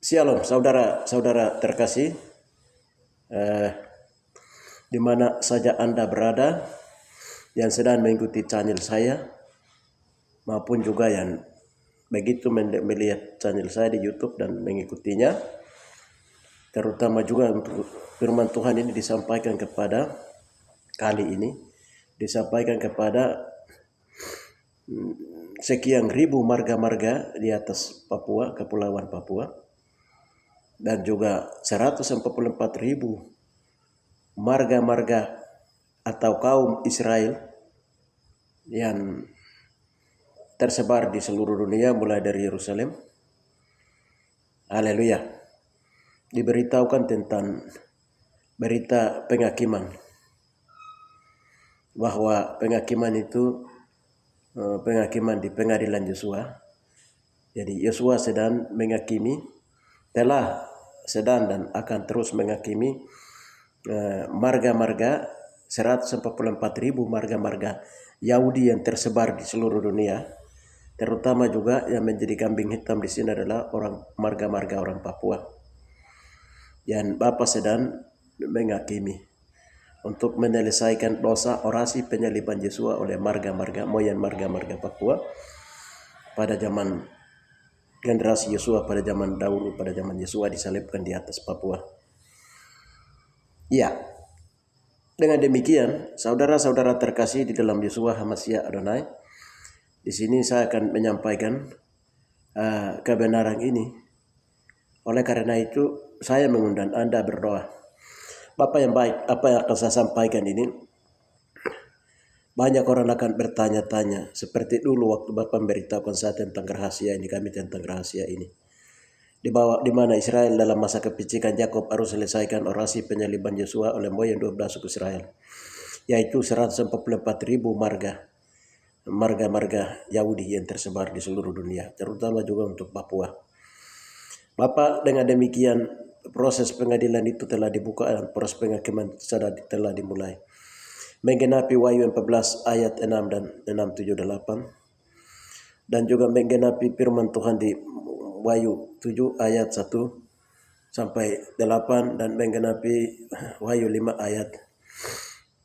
Shalom saudara-saudara terkasih, di mana saja Anda berada yang sedang mengikuti channel saya maupun juga yang begitu melihat channel saya di YouTube dan mengikutinya, terutama juga untuk firman Tuhan ini disampaikan kepada sekian ribu marga-marga di atas Papua, Kepulauan Papua, dan juga 144.000 marga-marga atau kaum Israel yang tersebar di seluruh dunia mulai dari Yerusalem. Haleluya. Diberitahukan tentang berita penghakiman, bahwa penghakiman itu penghakiman di pengadilan Yosua. Jadi Yosua sedang menghakimi, sedang dan akan terus menghakimi marga-marga 144.000 marga-marga Yahudi yang tersebar di seluruh dunia, terutama juga yang menjadi kambing hitam di sini adalah marga-marga orang Papua. Dan Bapa sedang menghakimi untuk menyelesaikan dosa orasi penyaliban Yesua oleh marga-marga Papua pada zaman generasi Yesua, pada zaman dahulu, pada zaman Yesua disalibkan di atas Papua. Ya, dengan demikian, saudara-saudara terkasih di dalam Yeshua HaMashiach Adonai, di sini saya akan menyampaikan kebenaran ini. Oleh karena itu, saya mengundang Anda berdoa. Bapak yang baik, apa yang akan saya sampaikan ini, banyak orang akan bertanya-tanya, seperti dulu waktu Bapak memberitahukan saya tentang rahasia ini, kami tentang rahasia ini. Di mana Israel dalam masa kepicikan Yakub harus selesaikan orasi penyaliban Yosua oleh moyang 12 suku Israel, yaitu 144.000 marga-marga Yahudi yang tersebar di seluruh dunia, terutama juga untuk Papua. Bapak, dengan demikian proses pengadilan itu telah dibuka dan proses penghakiman telah dimulai. Menggenapi Wahyu 14 ayat 6 dan 6, 7, 8. Dan juga menggenapi firman Tuhan di Wahyu 7 ayat 1 sampai 8 dan menggenapi Wahyu 5 ayat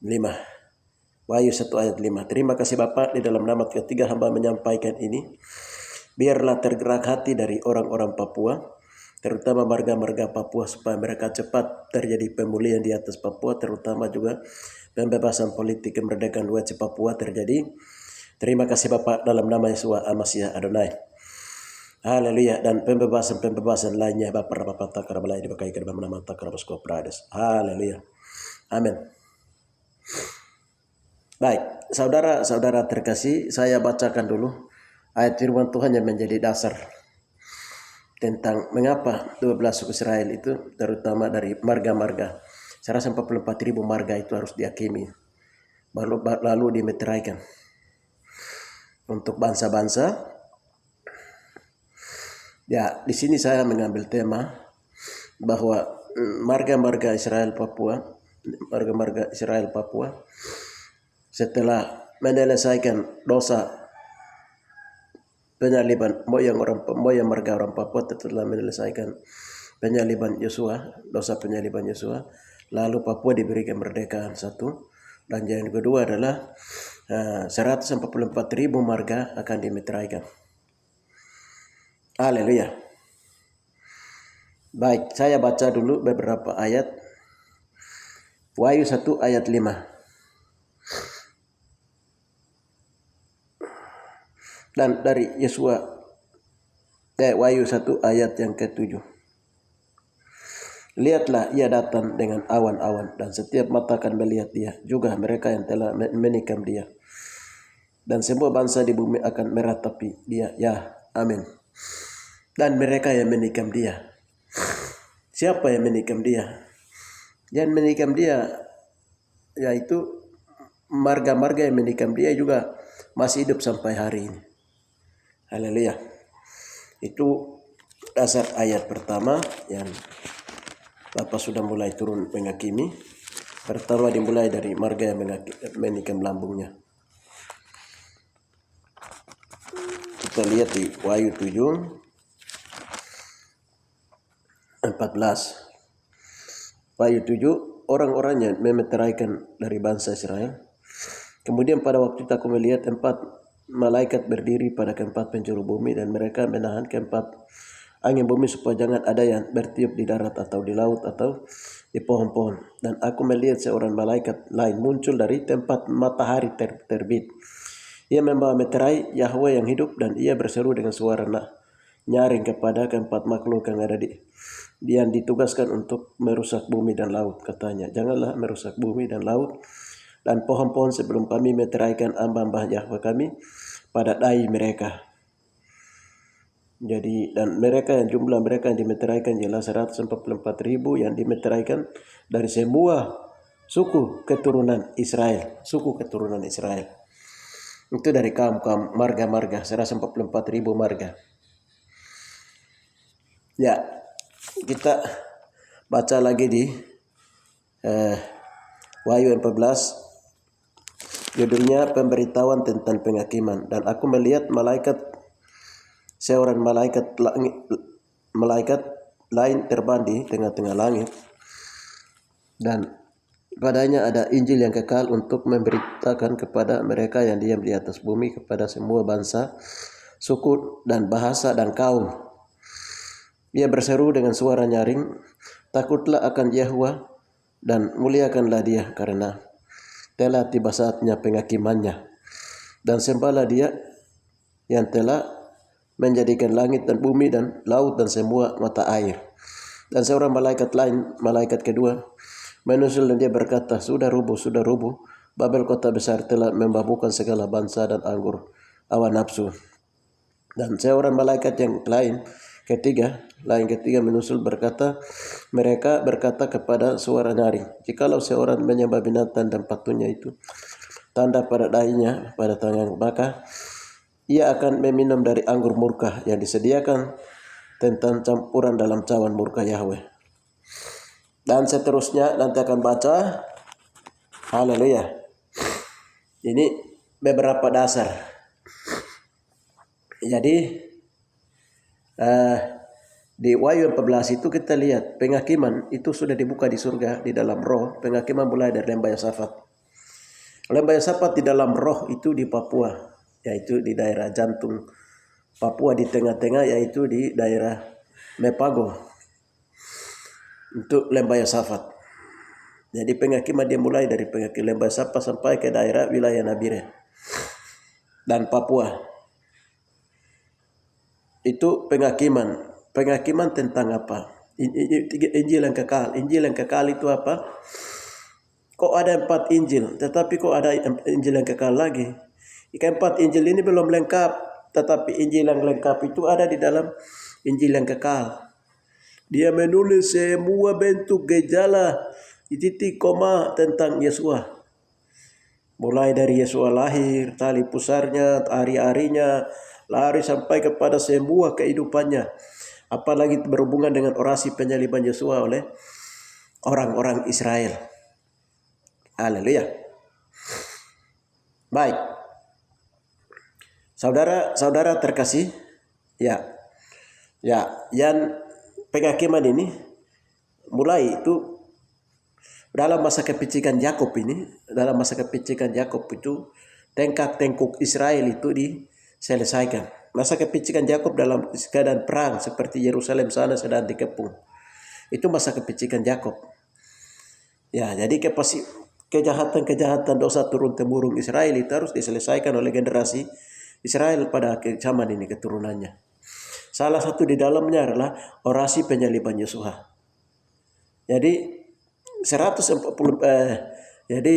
5. Wahyu 1 ayat 5. Terima kasih Bapak, di dalam nama ketiga hamba menyampaikan ini. Biarlah tergerak hati dari orang-orang Papua, terutama marga-marga Papua, supaya mereka cepat terjadi pemulihan di atas Papua, terutama juga pembebasan politik, kemerdekaan wajib Papua terjadi. Terima kasih Bapak, dalam nama Yeshua HaMashiach Adonai. Haleluya. Dan pembebasan lainnya Bapak takar balai dipakai ke dalam nama takar basko prades. Haleluya. Amin. Baik, saudara-saudara terkasih, saya bacakan dulu ayat firman Tuhan yang menjadi dasar tentang mengapa 12 suku Israel itu, terutama dari marga-marga 144.000 marga itu harus dihakimi, lalu dimeteraikan untuk bangsa-bangsa. Ya, di sini saya mengambil tema bahwa marga-marga Israel Papua setelah menyelesaikan dosa penyaliban moyang marga orang Papua, telah menyelesaikan penyaliban Yosua, dosa penyaliban Yosua, lalu Papua diberi kemerdekaan satu, dan yang kedua adalah 144.000 marga akan dimeteraikan. Haleluya. Baik, saya baca dulu beberapa ayat. Wahyu 1 ayat 5. Dan dari Wahyu 1 ayat yang ke-7. Lihatlah, ia datang dengan awan-awan, dan setiap mata akan melihat dia, juga mereka yang telah menikam dia. Dan semua bangsa di bumi akan meratapi dia. Ya, amin. Dan mereka yang menikam dia. Siapa yang menikam dia? Yang menikam dia yaitu marga-marga yang menikam dia juga masih hidup sampai hari ini. Haleluya. Itu dasar ayat pertama yang Bapak sudah mulai turun menghakimi. Pertama dimulai dari marga yang menikam lambungnya. Kita lihat di Wahyu 7 14. Ayat 7, orang-orangnya memeteraikan dari bangsa Israel. Kemudian pada waktu itu aku melihat 4 malaikat berdiri pada keempat penjuru bumi, dan mereka menahan keempat angin bumi supaya jangan ada yang bertiup di darat atau di laut atau di pohon-pohon. Dan aku melihat seorang malaikat lain muncul dari tempat matahari terbit. Ia membawa meterai Yahweh yang hidup, dan ia berseru dengan suara nyaring kepada keempat makhluk yang ada yang ditugaskan untuk merusak bumi dan laut. Katanya, janganlah merusak bumi dan laut dan pohon-pohon sebelum kami meteraikan ambah-ambah Yahweh kami pada dai mereka. Jadi, dan mereka yang jumlah mereka yang dimeteraikan ialah 144.000 yang dimeteraikan dari semua suku keturunan Israel. Suku keturunan Israel. Itu dari kaum-kaum marga-marga, 144.000 marga. Ya, kita baca lagi di Wahyu 14. Judulnya pemberitahuan tentang penghakiman. Dan aku melihat seorang malaikat lain terbang di tengah-tengah langit, dan padanya ada Injil yang kekal untuk memberitakan kepada mereka yang diam di atas bumi, kepada semua bangsa, suku dan bahasa dan kaum. Ia berseru dengan suara nyaring, takutlah akan Yahweh dan muliakanlah Dia, karena telah tiba saatnya penghakimannya, dan sembahlah Dia yang telah menjadikan langit dan bumi dan laut dan semua mata air. Dan seorang malaikat lain, malaikat kedua, menyusul, dan dia berkata, sudah rubuh, Babel kota besar telah memabukkan segala bangsa dan anggur awan nafsu. Dan seorang malaikat yang lain ketiga menyusul berkata, mereka berkata kepada suara nyaring, jikalau seorang menyembah binatang dan patungnya itu tanda pada dahinya, pada tangan, maka ia akan meminum dari anggur murka yang disediakan tentang campuran dalam cawan murka Yahweh. Dan seterusnya nanti akan baca. Haleluya. Ini beberapa dasar. Jadi di Wahyu 14 itu kita lihat penghakiman itu sudah dibuka di surga di dalam roh. Penghakiman mulai dari lembah Yosafat. Lembah Yosafat di dalam roh itu di Papua, yaitu di daerah jantung Papua, di tengah-tengah, yaitu di daerah Mepago. Untuk lembah Yosafat. Jadi penghakiman dia mulai dari penghakiman lembah Yosafat sampai ke daerah wilayah Nabire dan Papua. Itu penghakiman. Penghakiman tentang apa? Injil yang kekal. Injil yang kekal itu apa? Kok ada 4 Injil, tetapi kok ada Injil yang kekal lagi? Keempat Injil ini belum lengkap, tetapi Injil yang lengkap itu ada di dalam Injil yang kekal. Dia menulis semua bentuk gejala titik koma tentang Yesua. Mulai dari Yesua lahir, tali pusarnya, hari-harinya, lari sampai kepada semua kehidupannya. Apalagi berhubungan dengan orasi penyaliban Yesua oleh orang-orang Israel. Haleluya. Baik. Saudara-saudara terkasih, ya, yang penghakiman ini mulai itu dalam masa kepicikan Yakub ini. Dalam masa kepicikan Yakub itu tengkak-tengkuk Israel itu diselesaikan. Masa kepicikan Yakub dalam keadaan perang seperti Yerusalem sana sedang dikepung. Itu masa kepicikan Yakub. Ya, jadi kejahatan dosa turun-temurun Israel itu harus diselesaikan oleh generasi Israel pada zaman ini keturunannya. Salah satu di dalamnya adalah orasi penyaliban Yesua. Jadi 140 jadi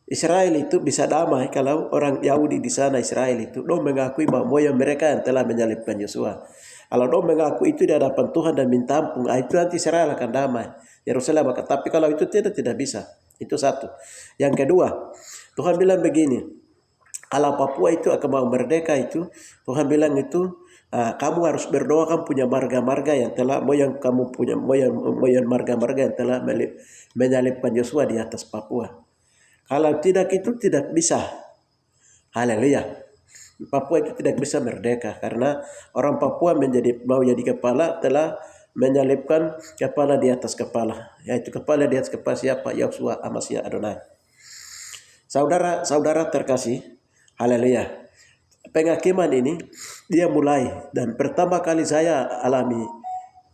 Israel itu bisa damai kalau orang Yahudi di sana Israel itu dong mengakui bahwa moyang mereka yang telah menyalibkan Yesua. Kalau dong mengaku itu di hadapan Tuhan dan minta ampun, itu nanti Israel akan damai. Yerusalem akan. Tapi kalau itu tidak bisa. Itu satu. Yang kedua, Tuhan bilang begini, kalau Papua itu akan mau merdeka itu, Tuhan bilang itu, kamu harus berdoa, kamu punya marga-marga yang telah moyang kamu punya moyang marga-marga yang telah menyalibkan Yosua di atas Papua. Kalau tidak itu tidak bisa. Haleluya. Papua itu tidak bisa merdeka karena orang Papua mau jadi kepala telah menyalibkan kepala di atas kepala, yaitu kepala di atas kepala siapa? Yosua, Amasya, Adonai. Saudara terkasih, haleluya. Penghakiman ini dia mulai, dan pertama kali saya alami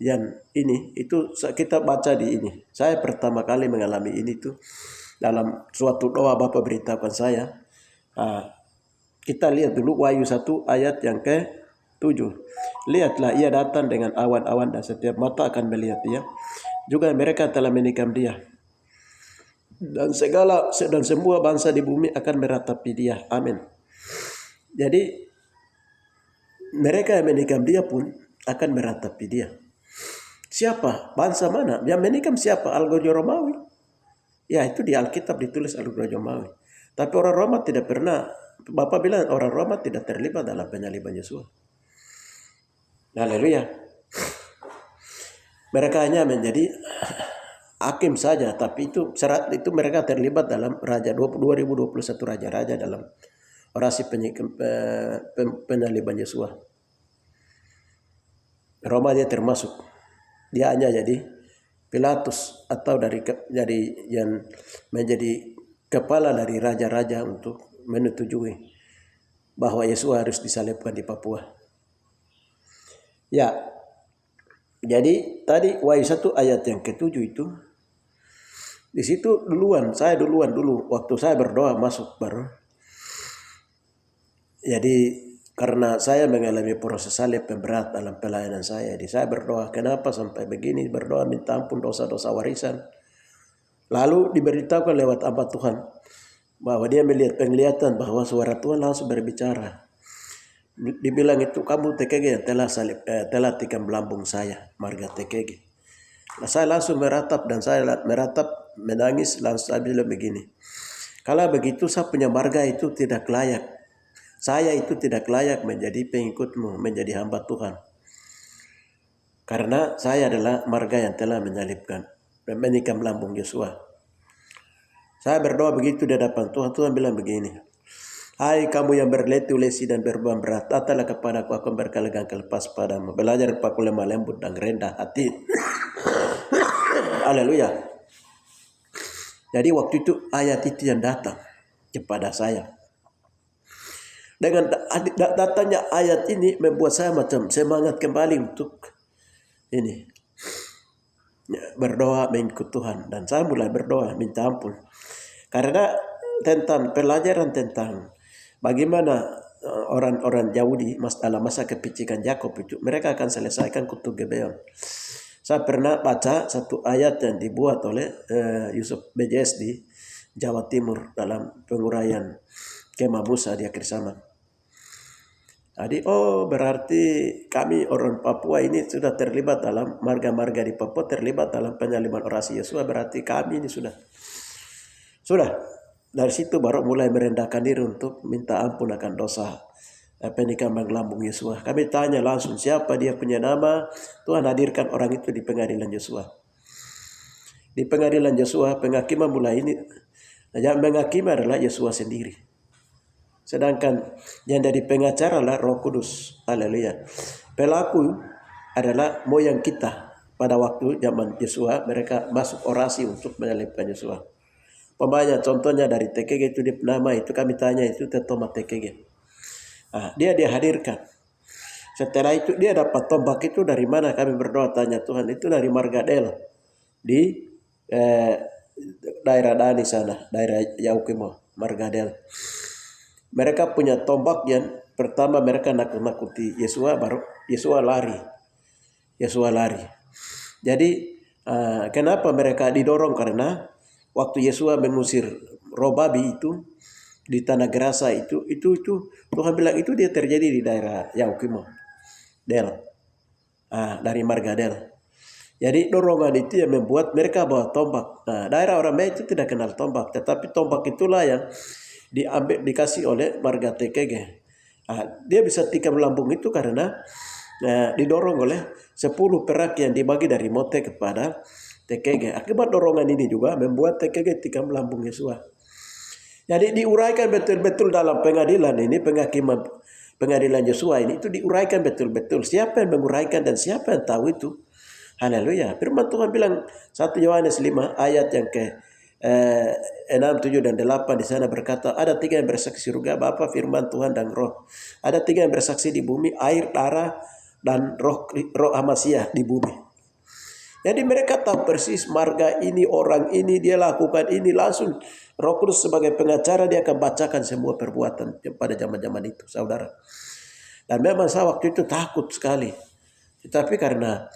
yang ini itu kita baca di ini. Saya pertama kali mengalami ini tuh dalam suatu doa Bapak beritahukan saya. Kita lihat dulu Wahyu 1 ayat yang ke-7. Lihatlah, ia datang dengan awan-awan dan setiap mata akan melihat dia. Juga mereka telah menikam dia. Dan semua bangsa di bumi akan meratapi dia. Amin. Jadi mereka yang menikam dia pun akan meratapi dia. Siapa? Bangsa mana? Yang menikam siapa? Al-Gojo Romawi. Ya, itu di Alkitab ditulis Al-Gojo Romawi. Tapi orang Roma tidak pernah, Bapak bilang orang Roma tidak terlibat dalam penyaliban Yesus. Haleluya. Mereka hanya menjadi hakim saja, tapi itu mereka terlibat dalam Raja 2021 raja-raja dalam orasi penyaliban Yesus. Roma dia termasuk. Dia hanya jadi Pilatus atau jadi yang menjadi kepala dari raja-raja untuk menyetujui bahwa Yesus harus disalibkan di Papua. Ya, jadi tadi Wahyu 1 ayat yang ke-7 itu, di situ saya duluan waktu saya berdoa masuk baru. Jadi karena saya mengalami proses salib yang berat dalam pelayanan saya, jadi saya berdoa, kenapa sampai begini? Berdoa minta ampun dosa-dosa warisan. Lalu diberitahukan lewat hamba Tuhan bahwa dia melihat penglihatan bahwa suara Tuhan langsung berbicara. Dibilang itu, kamu TKG yang telah tikam lambung saya, marga TKG. Nah, saya langsung meratap menangis, langsung saya bilang begini, kalau begitu saya punya marga itu tidak layak. Saya itu tidak layak menjadi pengikutmu, menjadi hamba Tuhan. Karena saya adalah marga yang telah menyalibkan dan menikam lambung Yosua. Saya berdoa begitu di hadapan Tuhan. Tuhan bilang begini, hai kamu yang berletih lesi dan berbeban berat, datanglah kepadaku, aku berkalegan kelepas padamu. Belajar aku lemah lembut dan rendah hati. Haleluya. Jadi waktu itu ayat itu yang datang kepada saya. Dengan datangnya ayat ini membuat saya macam semangat kembali untuk ini berdoa mengikut Tuhan, dan saya mulai berdoa minta ampun karena tentang pelajaran tentang bagaimana orang-orang Yahudi dalam masa kepicikan Yakub itu mereka akan selesaikan kutuk Gibeon. Saya pernah baca satu ayat yang dibuat oleh Yusuf BJS di Jawa Timur dalam penguraian Kemah Musa di akhir zaman. Jadi berarti kami orang Papua ini sudah terlibat dalam marga-marga di Papua, terlibat dalam penyaliban orasi Yesus, berarti kami ini sudah. Dari situ baru mulai merendahkan diri untuk minta ampun akan dosa penikaman lambung Yesus. Kami tanya langsung siapa dia punya nama, Tuhan hadirkan orang itu di pengadilan Yesus. Di pengadilan Yesus penghakiman mulai ini, yang menghakimi adalah Yesus sendiri. Sedangkan yang dari pengacara adalah Roh Kudus. Haleluya. Pelaku adalah moyang kita. Pada waktu zaman Yosua mereka masuk orasi untuk menyalibkan Yosua. Pembanyak contohnya dari TKG itu di nama itu kami tanya itu Tetoma TKG. Dia dihadirkan. Setelah itu dia dapat tombak itu dari mana? Kami berdoa tanya Tuhan, itu dari Margadel di daerah Dani sana, daerah Yaukimo, Margadel. Mereka punya tombak yang pertama mereka nakut-nakuti Yesua, baru Yesua lari. Jadi kenapa mereka didorong? Karena waktu Yesua mengusir roh babi itu di tanah Gerasa itu Tuhan bilang itu dia terjadi di daerah Yaukimo, Del, dari Margadel. Jadi dorongan itu yang membuat mereka bawa tombak. Daerah orang Melayu itu tidak kenal tombak, tetapi tombak itulah yang dikasih oleh marga TKG. Dia bisa tikam lambung itu karena didorong oleh 10 perak yang dibagi dari Mote kepada TKG. Akibat dorongan ini juga membuat TKG tikam lambung Yesua. Jadi diuraikan betul-betul dalam pengadilan ini, pengadilan Yesua ini itu diuraikan betul-betul. Siapa yang menguraikan dan siapa yang tahu itu Haleluya. Firman Tuhan bilang 1 Yohanes 5 ayat yang ke 6, 7 dan 8 di sana berkata, ada 3 yang bersaksi surga, Bapa, Firman Tuhan dan Roh. Ada 3 yang bersaksi di bumi, air, darah dan roh Hamasiah di bumi. Jadi mereka tahu persis marga ini, orang ini, dia lakukan ini, langsung Roh Kudus sebagai pengacara dia akan bacakan semua perbuatan pada zaman-zaman itu, saudara. Dan memang saya waktu itu takut sekali. Tetapi karena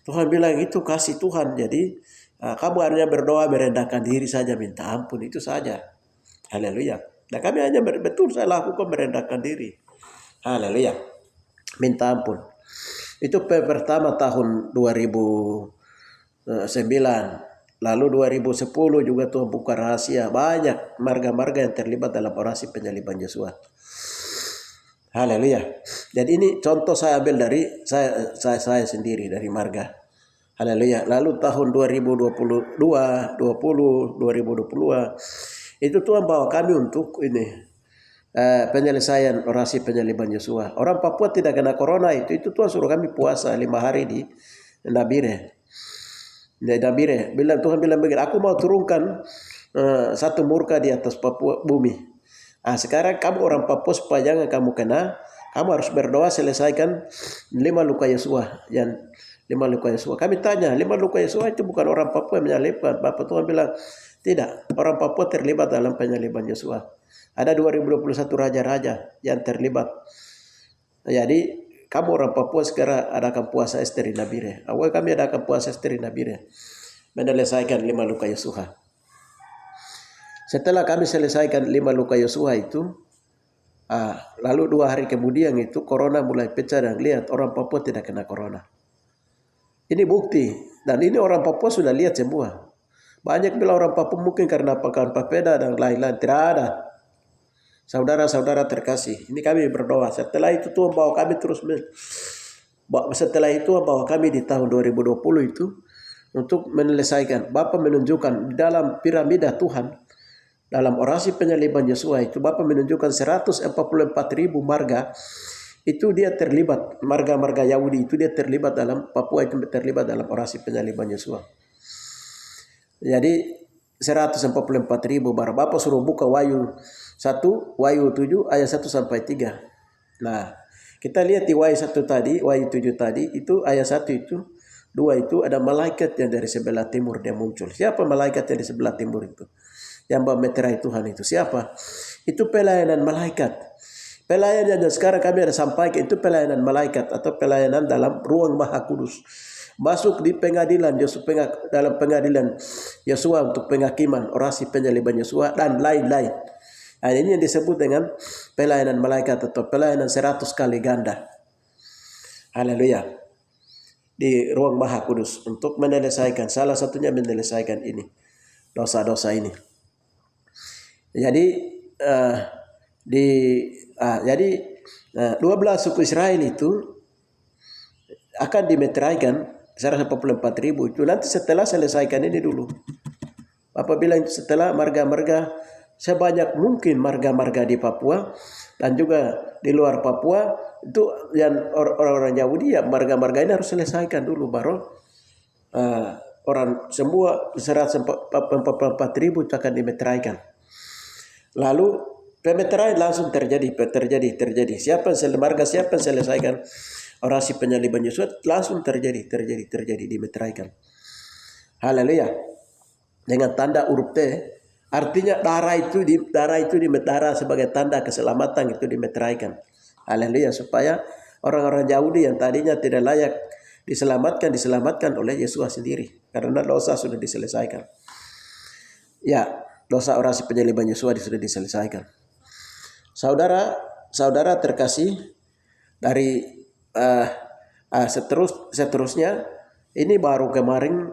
Tuhan bilang itu kasih Tuhan, jadi kamu hanya berdoa merendahkan diri saja, minta ampun, itu saja. Haleluya. Dan kami hanya betul saya lakukan merendahkan diri. Haleluya. Minta ampun. Itu pertama tahun 2009. Lalu 2010 juga Tuhan buka rahasia. Banyak marga-marga yang terlibat dalam orasi penyaliban Yesus. Haleluya. Jadi ini contoh saya ambil dari saya sendiri, dari marga. Haleluya. Lalu tahun 2022, 2020 itu Tuhan bawa kami untuk ini penyelesaian orasi penyaliban Yosua. Orang Papua tidak kena corona itu Tuhan suruh kami puasa 5 hari di Nabire. Tuhan bilang begini, aku mau turunkan satu murka di atas Papua bumi. Sekarang kamu orang Papua supaya jangan kamu kena, kamu harus berdoa selesaikan 5 luka Yosua. Yang 5 luka Yosua. Kami tanya, 5 luka Yosua itu bukan orang Papua yang menyalibkan. Bapak Tuhan bilang, tidak, orang Papua terlibat dalam penyaliban Yosua. Ada 2021 raja-raja yang terlibat. Jadi kamu orang Papua sekarang adakan puasa Ester di Nabire. Awal kami adakan puasa Ester di Nabire. Menyelesaikan 5 luka Yosua. Setelah kami selesaikan 5 luka Yosua itu, lalu 2 hari kemudian itu corona mulai pecah dan lihat orang Papua tidak kena corona. Ini bukti, dan ini orang Papua sudah lihat semua. Banyak bilang orang Papua mungkin karena pakai papeda dan lain-lain. Tidak ada. Saudara-saudara terkasih, ini kami berdoa. Setelah itu Tuhan bawa kami terus. Setelah itu bawa kami di tahun 2020 itu untuk menyelesaikan. Bapak menunjukkan dalam piramida Tuhan, dalam orasi penyaliban Yosua itu Bapak menunjukkan 144.000 marga. Itu dia terlibat, marga-marga Yahudi itu dia terlibat dalam Papua, itu terlibat dalam orasi penyaliban Yosua. Jadi 144.000 baru Bapak suruh buka Wahyu 1, Wahyu 7 ayat 1 sampai 3. Nah, kita lihat di Wahyu 1 tadi, Wahyu 7 tadi, itu ayat 1 itu, 2 itu ada malaikat yang dari sebelah timur dia muncul. Siapa malaikat yang di sebelah timur itu? Yang memeterai Tuhan itu siapa? Itu pelayanan malaikat. Pelayanan yang sekarang kami ada sampaikan itu pelayanan malaikat atau pelayanan dalam ruang Maha Kudus. Masuk di pengadilan dalam pengadilan Yosua untuk penghakiman orasi penyaliban Yosua dan lain-lain. Nah, ini yang disebut dengan pelayanan malaikat atau pelayanan 100 kali ganda. Haleluya. Di ruang Maha Kudus untuk menyelesaikan, salah satunya menyelesaikan ini, dosa-dosa ini. Jadi 12 suku Israel itu akan dimeteraikan 144.000 itu nanti setelah selesaikan ini dulu. Bapak bilang setelah marga-marga sebanyak mungkin marga-marga di Papua dan juga di luar Papua itu yang orang-orang Yahudi ya marga-marga ini harus selesaikan dulu baru orang semua 144.000 itu akan dimeteraikan. Lalu pemeteraian langsung terjadi. Siapa yang selesaikan orasi penyaliban Yesus langsung terjadi dimeteraikan. Haleluya. Dengan tanda huruf T, artinya darah itu sebagai tanda keselamatan itu dimeteraikan. Haleluya, supaya orang-orang Yahudi yang tadinya tidak layak diselamatkan oleh Yesus sendiri karena dosa sudah diselesaikan. Ya, dosa orasi penyaliban Yesus sudah diselesaikan. Saudara terkasih, dari seterusnya ini baru kemarin.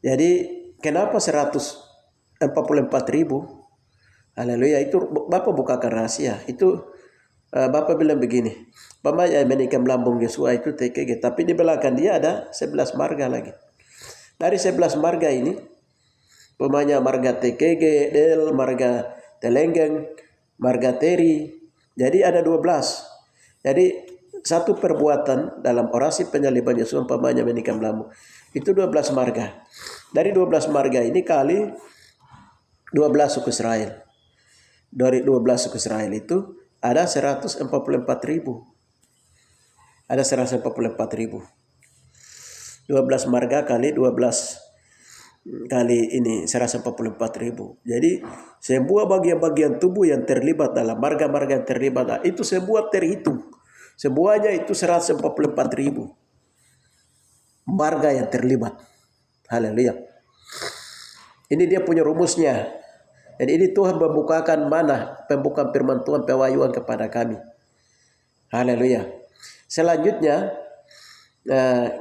Jadi kenapa 144.000? Haleluya, itu Bapak bukakan rahasia. Itu Bapak bilang begini, Bapak yang menikam lambung Yosua itu TKG, tapi di belakang dia ada 11 marga lagi. Dari 11 marga ini, pemanya marga TKG, Del, marga Telenggeng, marga Teri, jadi ada 12. Jadi satu perbuatan dalam orasi penyaliban Yesus umpamanya menikam lampu itu 12 marga. Dari 12 marga ini kali 12 suku Israel. Dari 12 suku Israel itu ada 144.000. Ada 144.000. 12 marga kali 12 kali ini 144.000. Jadi sebuah bagian-bagian tubuh yang terlibat dalam marga-marga yang terlibat itu sebuah terhitung. Semuanya itu 144.000 marga yang terlibat. Haleluya. Ini dia punya rumusnya. Jadi ini Tuhan membukakan mana pembukaan firman Tuhan pewahyuan kepada kami. Haleluya. Selanjutnya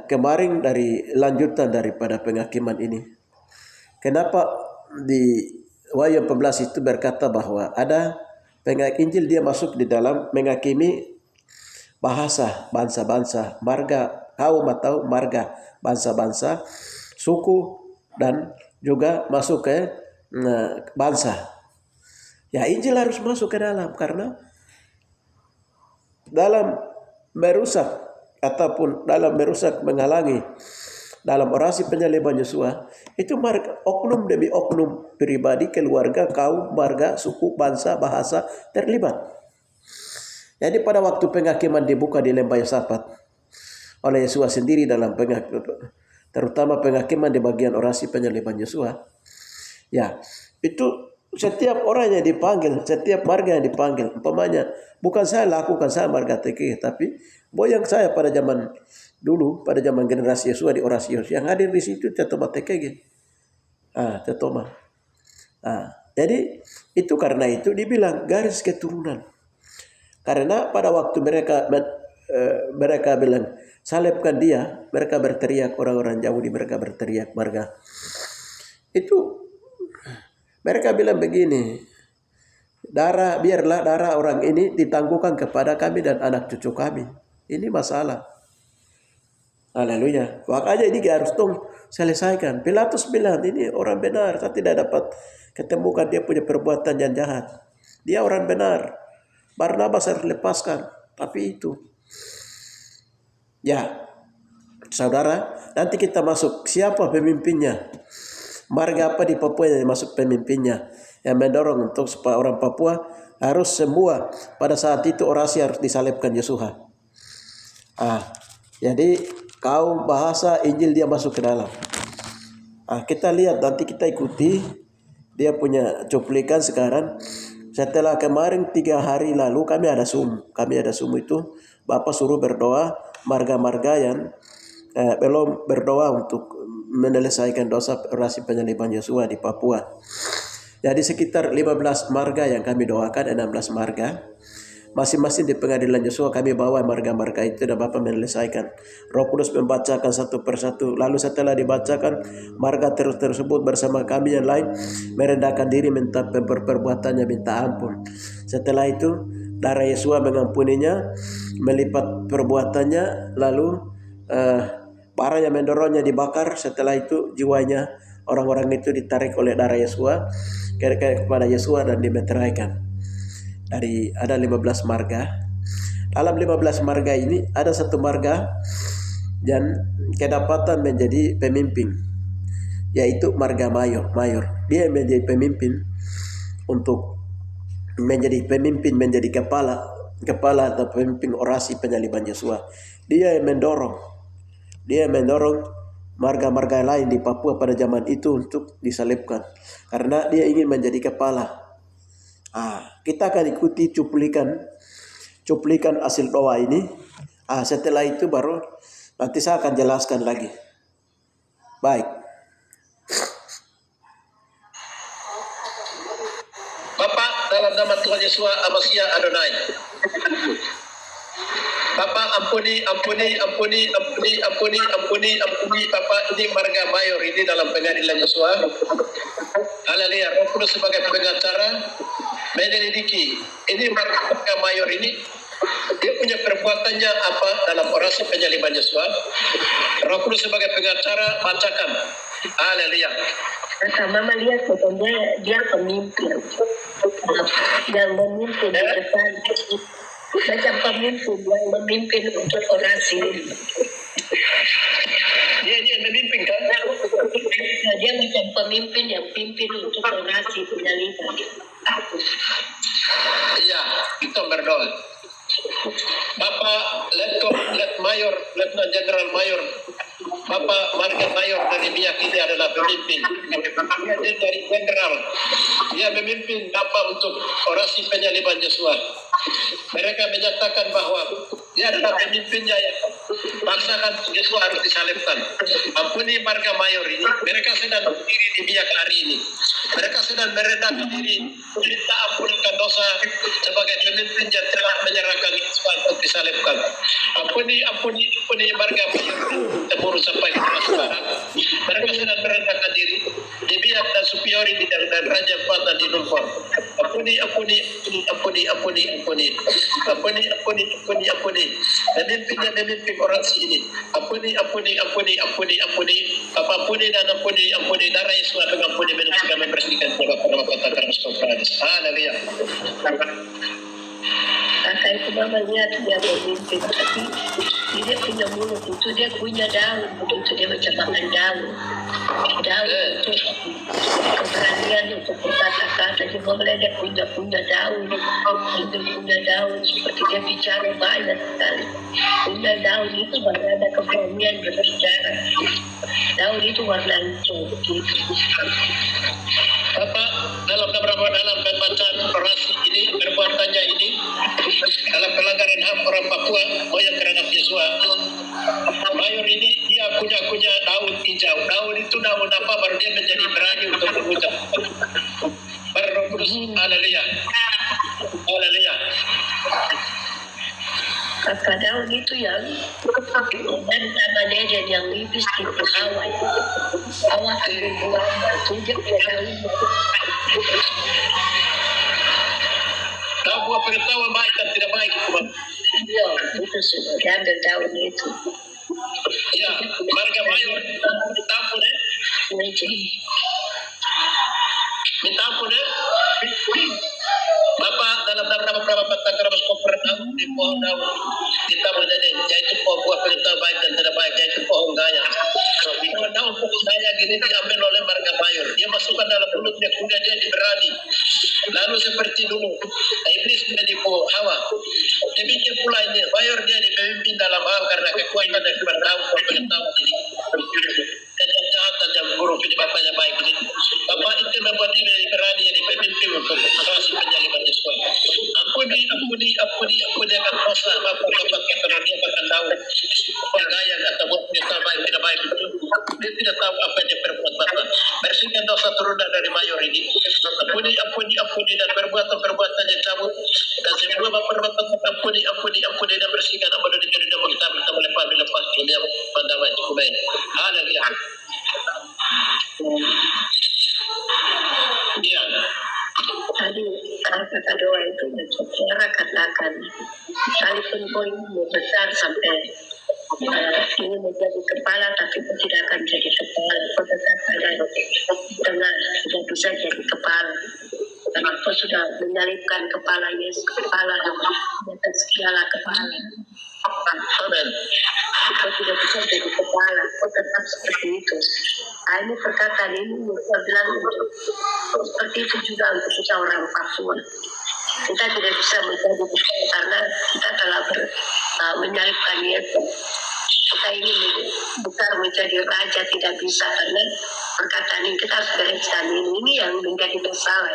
kemarin dari lanjutan daripada penghakiman ini. Kenapa di Wahyu 14 itu berkata bahwa ada Injil dia masuk di dalam menghakimi bahasa bangsa-bangsa, marga kaum atau marga bangsa-bangsa, suku dan juga masuk ke bangsa. Ya Injil harus masuk ke dalam karena dalam merusak ataupun dalam merusak menghalangi dalam orasi penyaliban Yesus itu oknum demi oknum pribadi, keluarga, kaum, marga, suku, bangsa, bahasa terlibat. Jadi pada waktu penghakiman dibuka di lembah Yosafat oleh Yesus sendiri dalam terutama penghakiman di bagian orasi penyaliban Yesus, ya itu setiap orang yang dipanggil, setiap marga yang dipanggil, umpamanya bukan saya lakukan, saya marga TK, tapi boyang saya pada zaman dulu, pada zaman generasi Yesus di orasi Yesus yang hadir di situ Tetoma TKG. Tetoma. Jadi itu karena itu dibilang garis keturunan. Karena pada waktu mereka bilang salibkan dia, mereka berteriak, orang-orang Yahudi mereka berteriak marga. Itu mereka bilang begini, biarlah darah orang ini ditangguhkan kepada kami dan anak cucu kami. Ini masalah. Haleluya. Makanya ini harus selesaikan. Pilatus bilang ini orang benar, saya tidak dapat ketemukan dia punya perbuatan yang jahat. Dia orang benar. Barnabas harus lepaskan. Tapi itu. Ya, saudara, nanti kita masuk. Siapa pemimpinnya? Marga apa di Papua yang masuk pemimpinnya? Yang mendorong untuk supaya orang Papua harus semua pada saat itu orasi harus disalibkan Yesus. Jadi kaum, bahasa, Injil dia masuk ke dalam. Kita lihat nanti kita ikuti dia punya cuplikan sekarang. Setelah kemarin 3 hari lalu kami ada Zoom itu Bapak suruh berdoa marga-marga yang belum berdoa untuk menyelesaikan dosa orasi penyaliban Yesus di Papua. Jadi sekitar 15 marga yang kami doakan, 16 marga. Masing-masing di pengadilan Yesus kami bawa marga-marga itu dan Bapak menyelesaikan. Roh Kudus membacakan satu persatu. Lalu setelah dibacakan marga tersebut bersama kami yang lain merendahkan diri minta perbuatannya, minta ampun. Setelah itu darah Yesus mengampuninya, melipat perbuatannya, lalu barang yang mendorongnya dibakar. Setelah itu jiwanya orang-orang itu ditarik oleh darah Yesus kepada Yesus dan dimeteraikan. Dari ada 15 marga. Dalam 15 marga ini ada satu marga dan kedapatan menjadi pemimpin, yaitu marga mayor. Dia menjadi pemimpin untuk menjadi kepala atau pemimpin orasi penyaliban Yesus. Dia yang mendorong marga-marga lain di Papua pada zaman itu untuk disalibkan karena dia ingin menjadi kepala. Kita akan ikuti cuplikan hasil doa ini. Setelah itu baru nanti saya akan jelaskan lagi. Baik. Bapak dalam nama Tuhan Yesus Amasia Adonai. Bapak ampuni Bapak, ini marga mayor ini dalam pengadilan Yesus. Haleluya. Roh Kudus sebagai pengacara menyelidiki ini marga mayor ini dia punya perbuatannya apa dalam orasi penyaliban Yesus. Roh Kudus sebagai pengacara bacakan. Haleluya. Mama lihat fotonya, dia pemimpin yang memimpin di depan Macam pemimpin yang memimpin untuk orasi. Dia memimpin kan? Nah, dia macam pemimpin yang pimpin untuk orasi penyaliban. Iya, kita berdoa. Bapak Letnan Jenderal Mayor, Bapak Marga Mayor dari Biak ini adalah pemimpin. Dia dari Jenderal, dia memimpin Bapak untuk orasi penyaliban Joshua. Mereka menyatakan bahwa dia adalah pemimpinnya yang paksakan Joshua harus disalibkan. Ampuni Marga Mayor ini, mereka sedang berdiri di Biak hari ini. Mereka sedang merendahkan diri, minta ampunkan dosa sebagai pemimpin yang telah menyerahkan Joshua untuk disalibkan. Ampuni Marga Mayor temurun sampai ke sekarang. Mereka sedang merendahkan diri di Biak dan Supiori dan Raja Empatan di Numpon. Ampuni. Memimpin orasi ini. Ampuni. Apa ampuni dan ampuni darah Yesus mengampuni sudah membersihkan beberapa takaran konferensi. Haleluya. Kakak itu mama lihat dia memimpin, tapi dia punya mulut itu, dia punya daun begitu, dia macam makan daun itu keberanian untuk berkata-kata. Dia boleh dia punya daun, dia punya daun seperti dia bicara banyak sekali. Punya daun itu baru ada keberanian berbicara. Daun itu warna hijau begitu. Bapak dalam pembacaan orasi ini, perbuatannya ini dalam pelanggaran HAM orang Papua, yang terhadap Joshua. Mayor ini dia punya daun hijau. Daun itu daun apa baru dia menjadi berani untuk mengucap. Baru kudus, haleluya. Kakak daun itu yang dan sama deden yang lipis di awal ambil buang tunjuk dia daun. Tahu buah pengetahuan baik dan tidak baik itu, Bang. Iya, itu sudah diambil daun itu. Ya, Marga Mayor minta ampun ya. Minta ampun ya. Bapak dalam beberapa takaran konferensi di pohon daun kita menjadi yaitu buah pengetahuan baik dan tidak baik, yaitu pohon gaya. Pohon daun pohon gaya gini diambil oleh Marga Mayor. Dia masukkan dalam mulutnya, kemudian dia diberani. Lalu seperti dulu iblis menipu Hawa. Demikian pula ini Mayor dia dipimpin dalam hal karena kekuatan dan pengetahuan ini. Dan jahat dan buruk ini bapaknya baik ini. Bapak itu membuat dia berani jadi pemimpin untuk operasi penyaliban Yesus. Ampuni akan dosa bapak karena dia makan daun. Gaya kata buat kita baik tidak baik itu. Dia tidak tahu apa yang dia perbuat bapak. Bersihkan dosa turunan dari Mayor ini. Ampuni dan perbuatan yang cabut. Dan semua perbuatan ampuni dan bersihkan apa dari diri dan kita lepas ini yang pandangan cukup baik. Haleluya. Iya. Tadi kata doa itu saudara katakan, sekalipun poin besar sampai ini menjadi kepala, tapi kau tidak akan jadi kepala. Kau tetap ada tengah, tidak bisa jadi kepala. Karena kau sudah menyalipkan kepala Yesus, kepala di atas segala kepala. Amen. Kau tidak bisa jadi kepala, kau tetap seperti itu. Ini perkataan ini saya bilang seperti itu juga untuk kita orang Papua. Kita tidak bisa menjadi kepala karena kita telah menyalipkan Yesus. Kita ini bukan menjadi raja, tidak bisa karena perkataan ini kita harus bereskan ini yang menjadi masalah.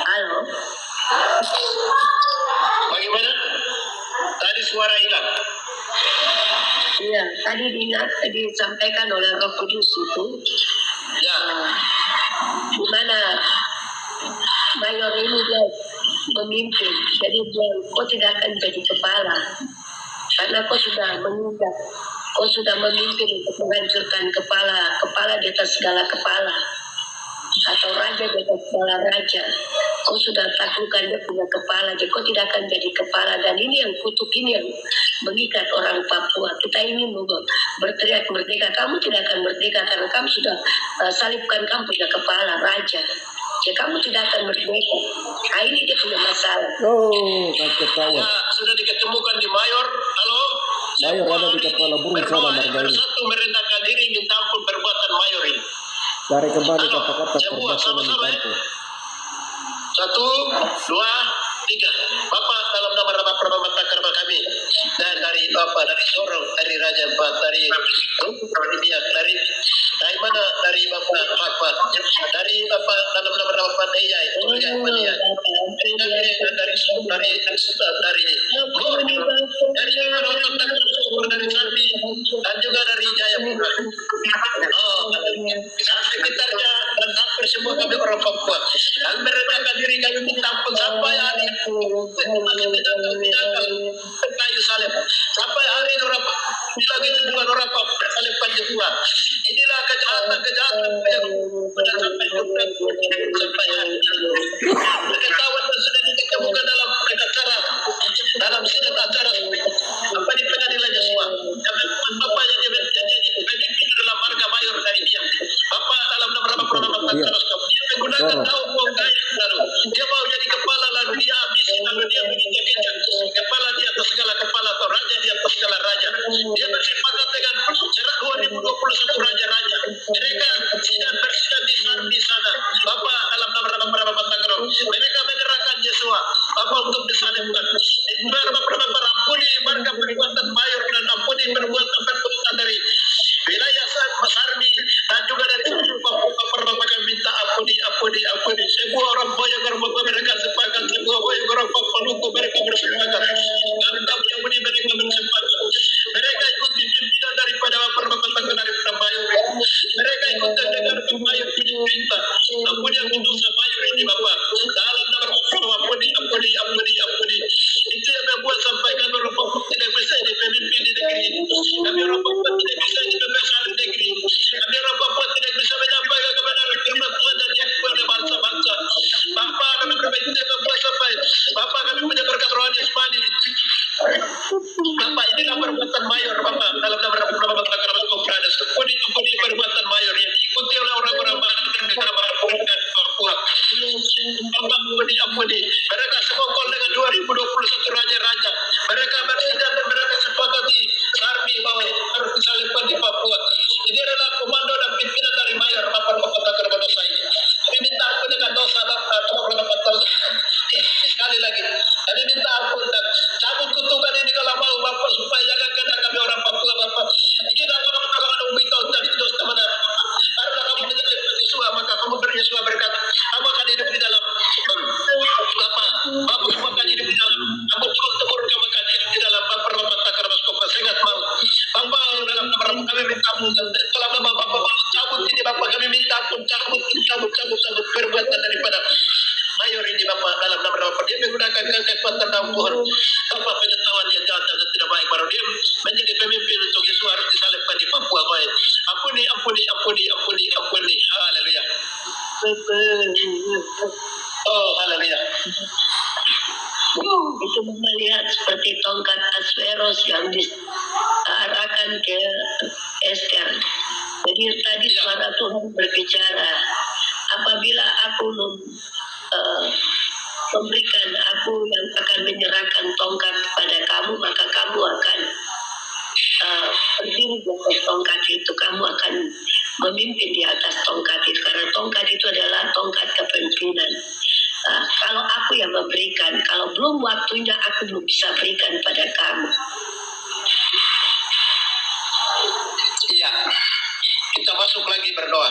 Halo. Bagaimana? Tadi suara hilang. Iya, tadi disampaikan oleh Roh Kudus itu. Ya. Di mana Mayor ini dia memimpin, jadi kau tidak akan jadi kepala karena kau sudah menginjak, kau sudah memimpin untuk menghancurkan kepala di atas segala kepala atau raja di atas segala raja. Kau sudah taklukkan dia punya kepala, jadi kau tidak akan jadi kepala. Dan ini yang kutuk ini yang mengikat orang Papua. Kita ini berteriak merdeka, kamu tidak akan merdeka karena kamu sudah salibkan kamu punya kepala raja. Ya kamu tidak akan merdeka. Nah, ini dia punya masalah. Oh, ketawa. Ya, sudah diketemukan di Mayor. Halo? Mayor ada di kepala burung sana marga ini. Satu merendahkan diri minta ampun perbuatan Mayor ini. Dari kembali Halo, kata-kata semua perbuatan sama-sama ya. itu. 1, 2, 3. Bapak dalam nama perbataan kami dan dari Bapak dari Sorong, dari Raja Empat, dari Biak, dari mana dari Bapak Bapak, dari Bapak dalam nama Bapak Deyai, dari Sapi dan juga dari Jayapura. Sekitarnya dan hampir semua kami orang Papua. Dan merendahkan diri kami minta ampun sampai hari itu. Kayu salib. Sampai hari ini orang Papua itu bukan orang Papua. Salib Panjang. Inilah kejahatan yang sampai hari ini. Ketahuan dan sudah ditemukan dalam dalam sidang acara apa di pengadilan semua. Bapaknya dia pemimpin dalam marga Mayor dari dia. Bapak dalam nama dia menggunakan daun bongkai baru. Dia mau jadi kepala lalu dia habis lalu dia menginjak-injak kepala di atas segala kepala atau raja di atas segala raja. Dia bersepakat dengan Cerak 2021 raja-raja. Mereka tidak bersidang di Sarbi sana. Bapak dalam nama Bapak mereka menyerahkan Yesua. Bapak untuk disalibkan. Bapak ampuni marga perbuatan Mayor dan ampuni perbuatan dari wilayah Sarbi dan juga dari Bapak minta ampuni. Sebuah orang boyong Bapak mereka sepakat. Sebuah boyong orang Paluku mereka bersepakat. Kami ampuni mereka bersepakat. Mereka ikuti pimpinan daripada Bapak daripada Mayor. Mereka ikut dengar Mayor punya perintah. Ampuni yang dosa Mayor ini Bapak. Dalam nama ampuni. Itu yang membuat sampai kami orang Papua tidak bisa jadi pemimpin di negeri ini. Kami orang Papua tidak bisa jadi pembesar di negeri ini. Kami orang Papua tidak bisa menyampaikan kebenaran firman Tuhan dan diakui oleh bangsa-bangsa. Bapak kami berbeda membuat sampai Bapak kami punya berkat rohani Ismani. Bapak inilah perbuatan Mayor Bapak dalam nama Bapak Kerabat Ampuni perbuatan Mayor yang diikuti oleh orang-orang dan Papua. Bapak ampuni. Mereka sekongkol dengan 2021 raja-raja. Mereka bersidang dan mereka sepakati Sarbi bahwa harus disalibkan di Papua. Ini adalah komando dan pimpinan dari Mayor Bapak Kerabat dosa ini. Kami minta ampun dengan dosa Bapak sekali lagi. Kami minta ampun dan cabut kutukan ini kalau mau Bapak supaya jangan kena kami orang Papua Bapak. Kita kalau ada ubita dan itu dosa mana? Karena kamu menyalibkan Yesus maka kamu Yesus berkata kamu akan hidup di dalam Bapak akan hidup di dalam kamu turun kamu akan hidup di dalam Bapak sehat mau Bapak dalam nama kami minta ampun dalam nama Bapak cabut ini Bapak kami minta ampun cabut perbuatan daripada Mayor ini Bapak dalam nama Bapak dia menggunakan kekuatan dalam Tuhan Bapak pengetahuan dia jahat dan tidak baik baru dia menjadi pemimpin untuk Yesus harus disalibkan di Papua baik. Ampuni haleluya. Oh haleluya. Itu melihat seperti tongkat Asveros yang diarahkan ke Ester. Jadi tadi suara Tuhan berbicara, apabila aku memberikan aku yang akan menyerahkan tongkat kepada kamu, maka kamu akan berdiri di atas tongkat itu, kamu akan memimpin di atas tongkat itu, karena tongkat itu adalah tongkat kepemimpinan. Kalau aku yang memberikan, kalau belum waktunya aku belum bisa berikan pada kamu. Iya, kita masuk lagi berdoa.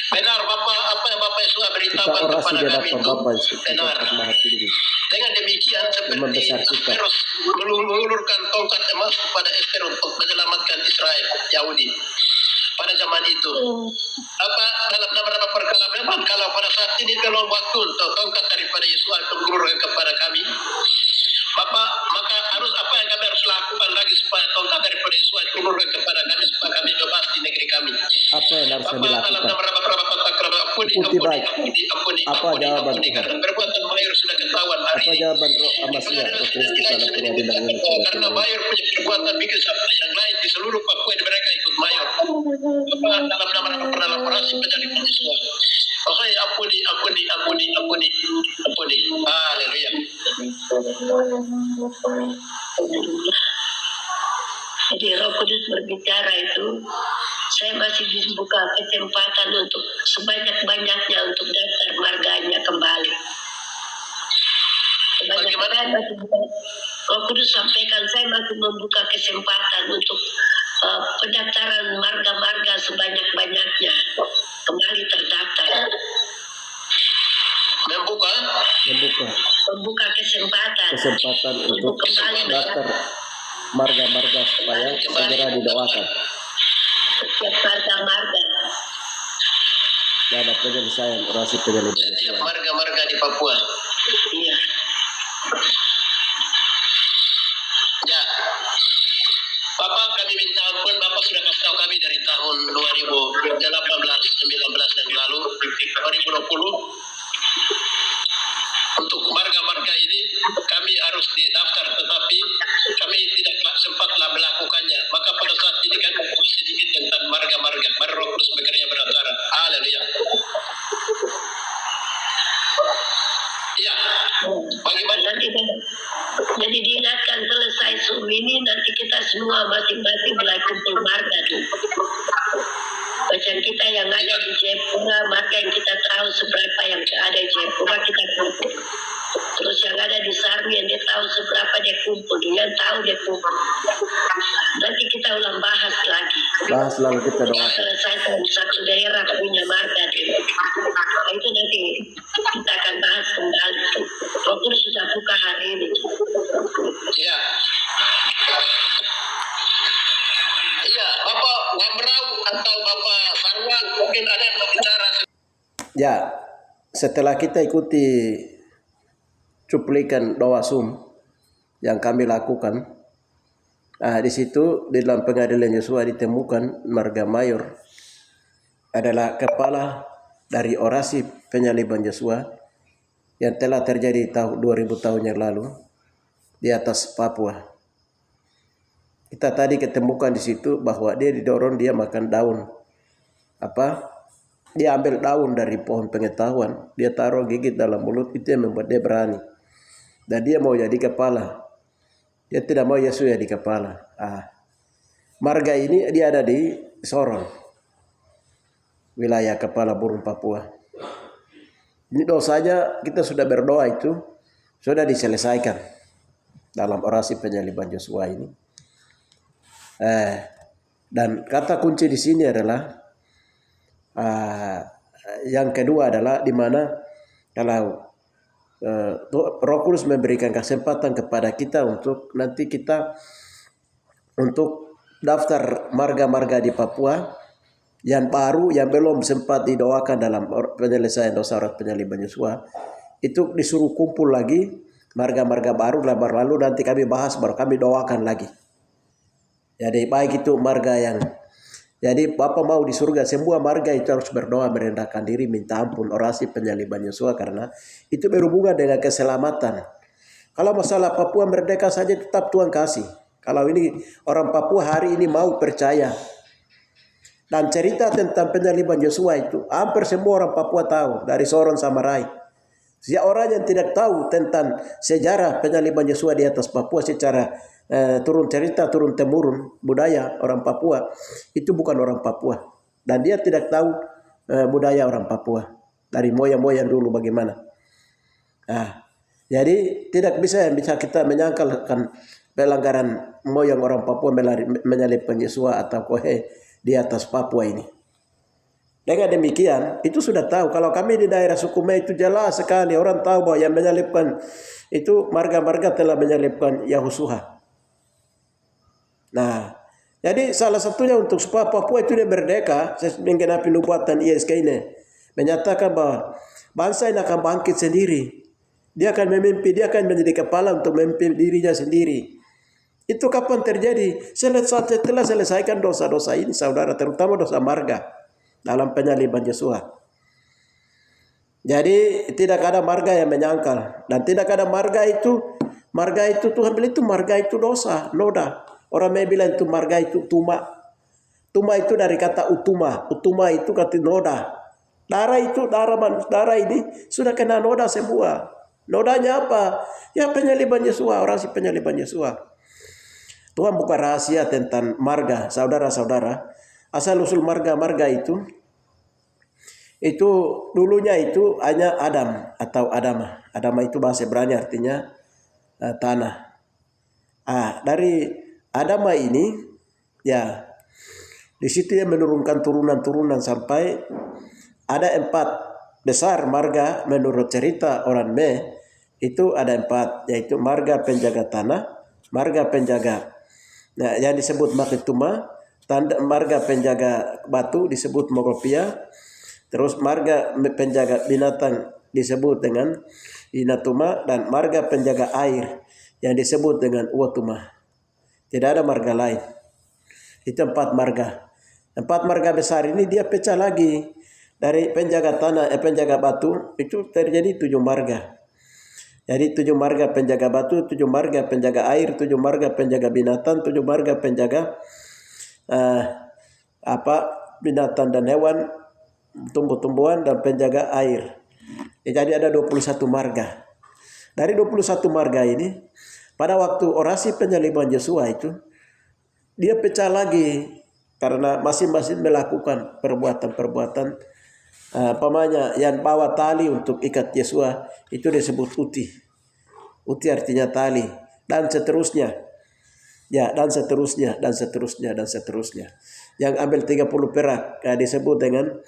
Benar Bapak, apa yang Bapak Yesus beritahukan kepada kami itu benar. Dengan demikian seperti Asveros mengulurkan tongkat emas kepada Ester untuk menyelamatkan Israel Yahudi pada zaman itu. Apa dalam nama perkara memang kalau pada saat ini belum waktu untuk tongkat daripada Yesus mengulurkan kepada kami. Bapak, maka harus apa yang kami harus lakukan lagi supaya tongkat daripada Yesus turunkan kepada kami supaya kami bebas di negeri kami. Apa yang harus kami lakukan? Ampuni. Apa jawaban? Karena perbuatan Mayor sudah pemberitahuan hari Apa ini. jawaban Amasya Rokulis kepada pengadilan ini? Karena mayor punya perbuatan bikin sampai yang lain di seluruh Papua ini mereka ikut mayor. Dalam nama korporasi penyelidikan semua. Oke, ampuni. Haleluya. Jadi Roh Kudus berbicara itu, saya masih dibuka kesempatan untuk sebanyak-banyaknya untuk daftar marganya kembali. Sebanyak-banyaknya Roh Kudus sampaikan, saya masih membuka kesempatan untuk pendaftaran marga-marga sebanyak-banyaknya kembali terdaftar. Membuka kesempatan untuk kembali daftar marga-marga supaya segera didoakan. setiap marga-marga. Dan ada penyelesaian orasi penyelidikan. Setiap marga-marga di Papua. Iya. Ya. Bapak kami minta ampun, Bapak sudah kasih tahu kami dari tahun 2018, 19 yang lalu, 2020. Untuk marga-marga ini kami harus didaftar, tetapi kami tidak sempatlah melakukannya. Maka pada saat ini kami membahas sedikit tentang marga-marga. Mari Roh Kudus bekerja beratara. Haleluya. Ya, bagaimana? Jadi diingatkan selesai Zoom ini nanti kita semua masing-masing mulai kumpul marga tuh. Macam kita yang ada di Jayapura, marga yang kita tahu seberapa yang ada di Jayapura kita kumpul. Terus yang ada di Sarmi yang dia tahu seberapa dia kumpul, dia tahu dia kumpul. Nanti kita ulang bahas lagi. Bahas lalu kita doakan. Selesaikan satu daerah punya marga deh. Nah, itu nanti kita akan bahas kembali. Roh Kudus sudah buka hari ini. Ya. Iya, Bapak Wamrau atau Bapak Sarwa mungkin ada yang mau bicara. Ya, setelah kita ikuti cuplikan doa Zoom yang kami lakukan, di situ di dalam pengadilan Yosua ditemukan marga mayor adalah kepala dari orasi penyaliban Yosua yang telah terjadi tahun 2000 tahun yang lalu di atas Papua. Kita tadi ketemukan di situ bahwa dia didorong dia makan daun dia ambil daun dari pohon pengetahuan, dia taruh gigit dalam mulut, itu yang membuat dia berani. Dan dia mau jadi kepala. Dia tidak mau Yesus jadi kepala. Marga ini dia ada di Sorong, wilayah Kepala Burung Papua. Ini dosanya kita sudah berdoa itu sudah diselesaikan dalam orasi penyaliban Yosua ini. Dan kata kunci di sini adalah yang kedua adalah di mana kalau Roh Kudus memberikan kesempatan kepada kita untuk nanti kita untuk daftar marga-marga di Papua yang baru yang belum sempat didoakan dalam penyelesaian dosa orasi penyaliban Yosua, itu disuruh kumpul lagi marga-marga baru, lalu nanti kami bahas baru kami doakan lagi. Jadi baik itu marga yang jadi Bapak mau di surga, semua marga itu harus berdoa merendahkan diri minta ampun orasi penyaliban Yosua karena itu berhubungan dengan keselamatan. Kalau masalah Papua merdeka saja tetap Tuhan kasih. Kalau ini orang Papua hari ini mau percaya. Dan cerita tentang penyaliban Yosua itu hampir semua orang Papua tahu dari Sorong sama Rai. Siapa orang yang tidak tahu tentang sejarah penyaliban Yosua di atas Papua secara turun cerita, turun temurun budaya orang Papua, itu bukan orang Papua. Dan dia tidak tahu budaya orang Papua dari moyang-moyang dulu bagaimana. Jadi tidak bisa kita menyangkalkan pelanggaran moyang orang Papua menyalibkan Yosua atau Kohe di atas Papua ini. Dengan demikian, itu sudah tahu. Kalau kami di daerah Sukume itu jelas sekali orang tahu bahwa yang menyalibkan itu marga-marga telah menyalibkan Yahusua. Nah, jadi salah satunya untuk supaya Papua itu dia merdeka, menggenapi nubuatan ISK ini, menyatakan bahwa bangsa ini akan bangkit sendiri. Dia akan memimpin, dia akan menjadi kepala untuk memimpin dirinya sendiri. Itu kapan terjadi? Setelah selesaikan dosa-dosa ini, saudara, terutama dosa marga dalam penyaliban Yosua. Jadi tidak ada marga yang menyangkal dan tidak ada marga itu Tuhan bilang itu marga itu dosa, noda. Orang may bilang itu marga itu tuma. Tuma itu dari kata utuma. Utuma itu kata noda. Darah ini sudah kena noda semua. Nodanya apa? Ya penyaliban Yesus, orasi penyaliban Yesus. Tuhan buka rahasia tentang marga, saudara-saudara. Asal usul marga-marga itu dulunya itu hanya Adam atau Adama. Adama itu bahasa Ibrani artinya tanah. Dari Adama ini ya di situ dia menurunkan turunan-turunan sampai ada 4 besar marga menurut cerita orang Me. Itu ada 4, yaitu marga penjaga tanah, marga penjaga yang disebut Maketuma, marga penjaga batu disebut Mogopia, terus marga penjaga binatang disebut dengan Inatuma, dan marga penjaga air yang disebut dengan Uatuma. Tidak ada marga lain. Itu 4 marga. 4 marga besar ini dia pecah lagi. Dari penjaga tanah, penjaga batu itu terjadi 7 marga. Jadi 7 marga penjaga batu, 7 marga penjaga air, 7 marga penjaga binatang, 7 marga penjaga binatang dan hewan, tumbuh-tumbuhan, dan penjaga air. Jadi ada 21 marga. Dari 21 marga ini, pada waktu orasi penyaliban Yesua itu, dia pecah lagi karena masing-masing melakukan perbuatan-perbuatan yang bawa tali untuk ikat Yesua itu disebut uti. Uti artinya tali, dan seterusnya. Ya, dan seterusnya. Yang ambil 30 perak disebut dengan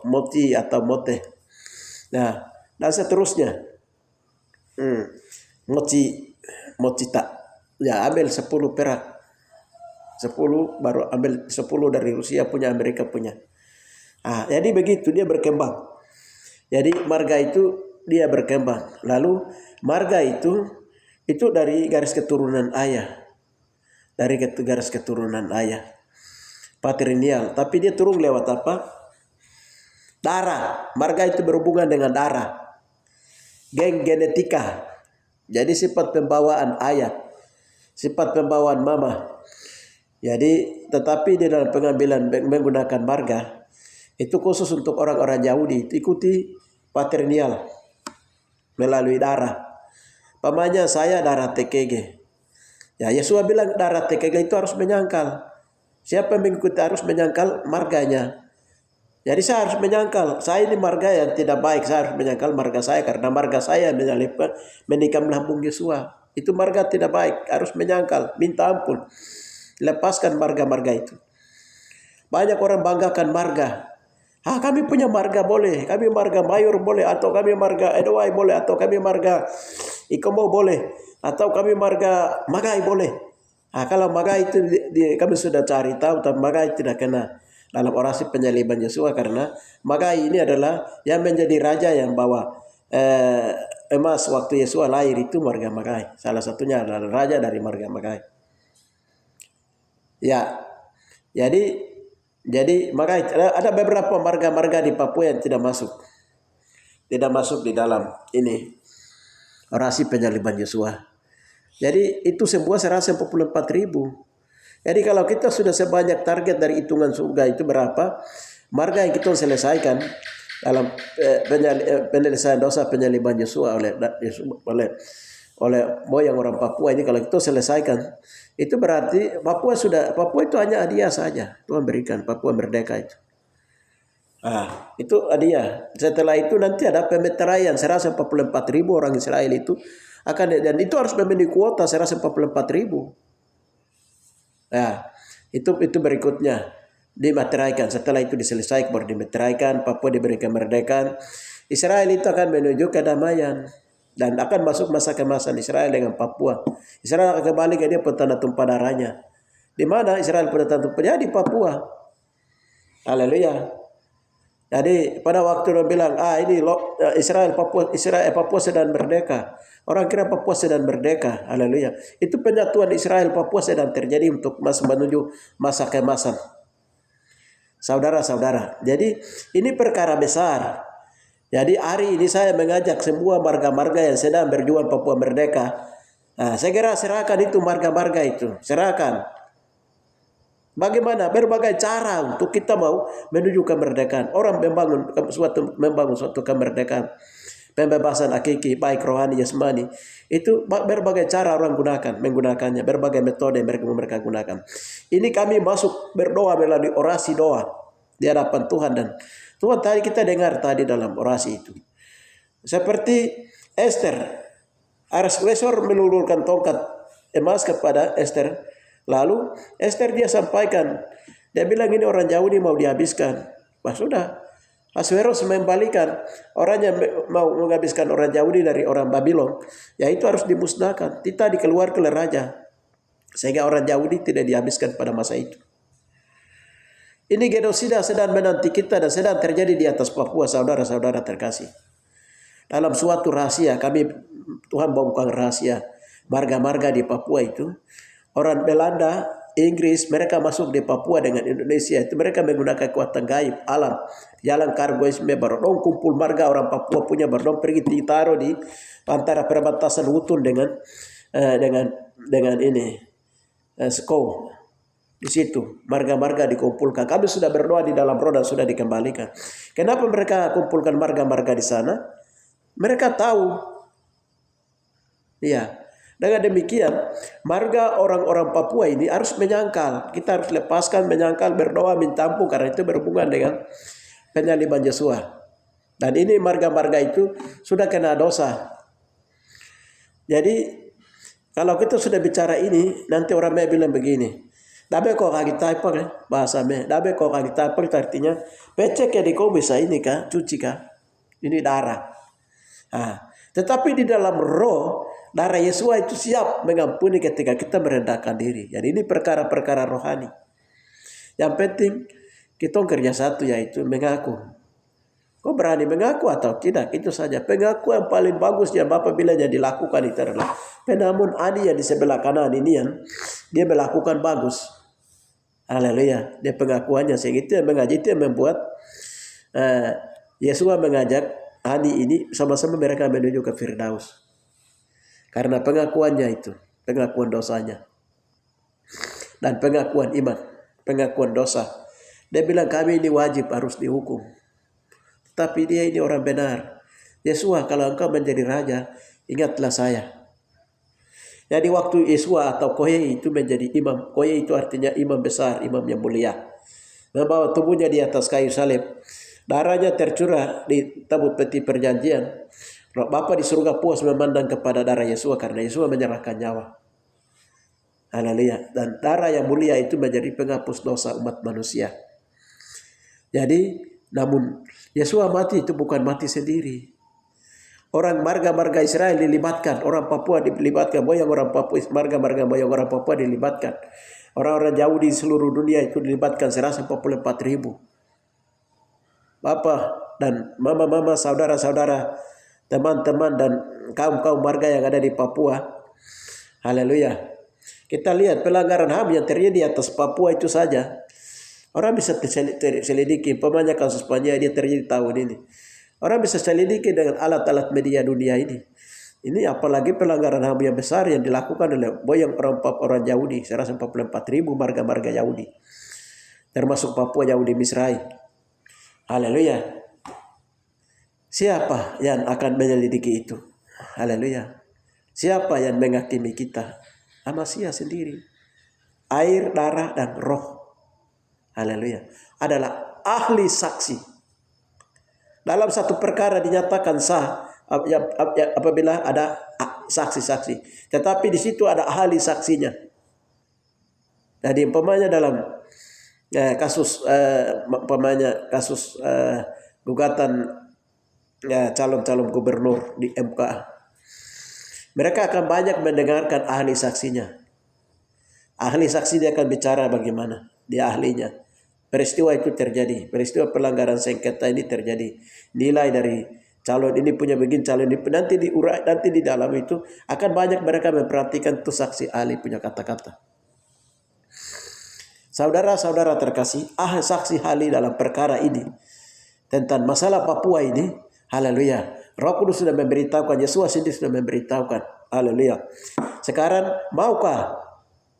moti atau mote. Nah, dan seterusnya. Mocita. Ya, ambil 10 perak. 10 baru ambil 10 dari Rusia punya, Amerika punya. Jadi begitu dia berkembang. Jadi marga itu dia berkembang. Lalu marga itu dari garis keturunan ayah. Dari garis keturunan ayah. Patrilineal. Tapi dia turun lewat apa? Darah. Marga itu berhubungan dengan darah. Geng genetika. Jadi sifat pembawaan ayah. Sifat pembawaan mama. Jadi tetapi di dalam pengambilan menggunakan marga itu khusus untuk orang-orang Yahudi, ikuti patrilineal melalui darah. Pamannya saya darah TKG. Ya, Yesus bilang darah TKG itu harus menyangkal. Siapa yang mengikuti harus menyangkal marganya. Jadi saya harus menyangkal, saya ini marga yang tidak baik, saya harus menyangkal marga saya karena marga saya menikam lambung Yesua. Itu marga tidak baik, harus menyangkal, minta ampun. Lepaskan marga-marga itu. Banyak orang banggakan marga. Kami punya marga boleh, kami marga Mayor boleh, atau kami marga Edwai boleh, atau kami marga Ikomo boleh, atau kami marga Magai boleh. Kalau Magai itu kami sudah cari tahu, tapi Magai tidak kena dalam orasi penyaliban Yesua karena Magai ini adalah yang menjadi raja yang bawa emas waktu Yesua lahir itu marga Magai. Salah satunya adalah raja dari marga Magai. Ya, jadi Magai ada beberapa marga-marga di Papua yang tidak masuk di dalam ini orasi penyaliban Yesua. Jadi itu semua 144.000. Jadi kalau kita sudah sebanyak target dari hitungan surga itu berapa marga yang kita selesaikan dalam penyelesaian dosa penyaliban Yesua oleh moyang orang Papua ini, kalau kita selesaikan itu berarti Papua itu hanya hadiah saja Tuhan berikan, Papua merdeka itu. Itu hadiah. Setelah itu nanti ada pemeteraian 144.000 orang Israel itu akan, dan itu harus memenuhi kuota 144.000. Itu berikutnya dimeteraikan. Setelah itu diselesaikan baru dimeteraikan, Papua diberikan kemerdekaan. Israel itu akan menuju kedamaian dan akan masuk masa kemasan Israel dengan Papua. Israel akan kembali ke dia petanda tumpah darahnya. Di mana Israel petanda tumpah di Papua. Haleluya. Jadi pada waktu orang bilang ini Papua sedang merdeka. Orang kira Papua sedang merdeka. Haleluya. Itu penyatuan Israel Papua sedang terjadi untuk menuju masa kemasan. Saudara-saudara, jadi ini perkara besar. Jadi hari ini saya mengajak semua marga-marga yang sedang berjuang Papua Merdeka. Nah, saya kira serahkan itu marga-marga itu, serahkan. Bagaimana berbagai cara untuk kita mau menuju kemerdekaan. Orang membangun suatu kemerdekaan, pembebasan hakiki baik rohani jasmani, itu berbagai cara orang menggunakannya, berbagai metode mereka gunakan. Ini kami masuk berdoa melalui orasi doa di hadapan Tuhan, dan Tuhan tadi kita dengar tadi dalam orasi itu. Seperti Esther, Agresor melulurkan tongkat emas kepada Esther. Lalu Esther dia sampaikan, dia bilang ini orang Yahudi mau dihabiskan. Bah sudah, Ahasveros membalikan, orang yang mau menghabiskan orang Yahudi dari orang Babylon, ya itu harus dimusnahkan, tidak dikeluarkan oleh raja, sehingga orang Yahudi tidak dihabiskan pada masa itu. Ini genosida sedang menanti kita dan sedang terjadi di atas Papua, saudara-saudara terkasih. Dalam suatu rahasia, Tuhan bongkar rahasia marga-marga di Papua itu. Orang Belanda, Inggris, mereka masuk di Papua dengan Indonesia. Itu mereka menggunakan kekuatan gaib, alam. Jalan kargoisme baru dong kumpul marga orang Papua punya baru dong pergi ditaruh di antara perbatasan Hutun dengan Skou. Di situ marga-marga dikumpulkan. Kami sudah berdoa di dalam roh dan sudah dikembalikan. Kenapa mereka kumpulkan marga-marga di sana? Mereka tahu. Ya. Dengan demikian, marga orang-orang Papua ini harus menyangkal. Kita harus lepaskan, menyangkal, berdoa, minta ampun, karena itu berhubungan dengan penyaliban Yesua. Dan ini marga-marga itu sudah kena dosa. Jadi, kalau kita sudah bicara ini, nanti orang may bilang begini. Dabe kok kita apa bahasa me? Dabe kok kita apa artinya? Becek ya di kau bisa ini kah? Cuci kah? Ini darah. Nah, tetapi di dalam roh, darah Yesus itu siap mengampuni ketika kita merendahkan diri. Jadi ini perkara-perkara rohani. Yang penting kita kerja satu, yaitu mengaku. Kau berani mengaku atau tidak, itu saja. Pengakuan yang paling bagus yang Bapak bilang yang dilakukan itu adalah penamun Adi yang di sebelah kanan ini yang dia melakukan bagus. Haleluya. Dia pengakuannya sehingga itu yang mengaji, itu yang membuat Yesus mengajak Adi ini sama-sama mereka menuju ke Firdaus. Karena pengakuannya itu, pengakuan dosanya. Dan pengakuan iman, pengakuan dosa. Dia bilang kami ini wajib harus dihukum. Tapi dia ini orang benar. Yesus, kalau engkau menjadi raja, ingatlah saya. Jadi waktu Yesus atau Kohe itu menjadi imam. Kohe itu artinya imam besar, imam yang mulia. Membawa tubuhnya di atas kayu salib. Darahnya tercurah di tabut peti perjanjian. Roh Bapa di surga puas memandang kepada darah Yesus karena Yesus menyerahkan nyawa. Haleluya. Dan darah yang mulia itu menjadi penghapus dosa umat manusia. Jadi, namun Yesus mati itu bukan mati sendiri. Orang marga-marga Israel dilibatkan, orang Papua dilibatkan, moyang orang Papua, marga-marga moyang orang Papua dilibatkan. Orang-orang Yahudi di seluruh dunia itu dilibatkan 144.000. Bapak dan mama-mama, saudara-saudara, teman-teman dan kaum-kaum marga yang ada di Papua. Haleluya. Kita lihat pelanggaran HAM yang terjadi di atas Papua itu saja. Orang bisa selidiki, umpamanya kasus Panya dia terjadi tahun ini. Orang bisa selidiki dengan alat-alat media dunia ini. Ini apalagi pelanggaran HAM yang besar yang dilakukan oleh boyang orang Yahudi. 144.000 marga-marga Yahudi. Termasuk Papua Yahudi Misrai. Haleluya. Siapa yang akan menyelidiki itu? Haleluya. Siapa yang menghakimi kita? Manusia sendiri. Air, darah, dan roh. Haleluya. Adalah ahli saksi. Dalam satu perkara dinyatakan sah apabila ada saksi-saksi. Tetapi di situ ada ahli saksinya. Jadi umpamanya dalam kasus gugatan calon-calon gubernur di MK, mereka akan banyak mendengarkan ahli saksinya. Ahli saksi dia akan bicara bagaimana, dia ahlinya. Peristiwa itu terjadi, peristiwa pelanggaran sengketa ini terjadi. Nilai dari calon ini punya begini, calon ini nanti diurai, nanti di dalam itu akan banyak mereka memperhatikan itu saksi ahli punya kata-kata. Saudara-saudara terkasih, saksi ahli dalam perkara ini tentang masalah Papua ini Haleluya. Roh Kudus sudah memberitahukan, Yesus sendiri sudah memberitahukan. Haleluya. Sekarang maukah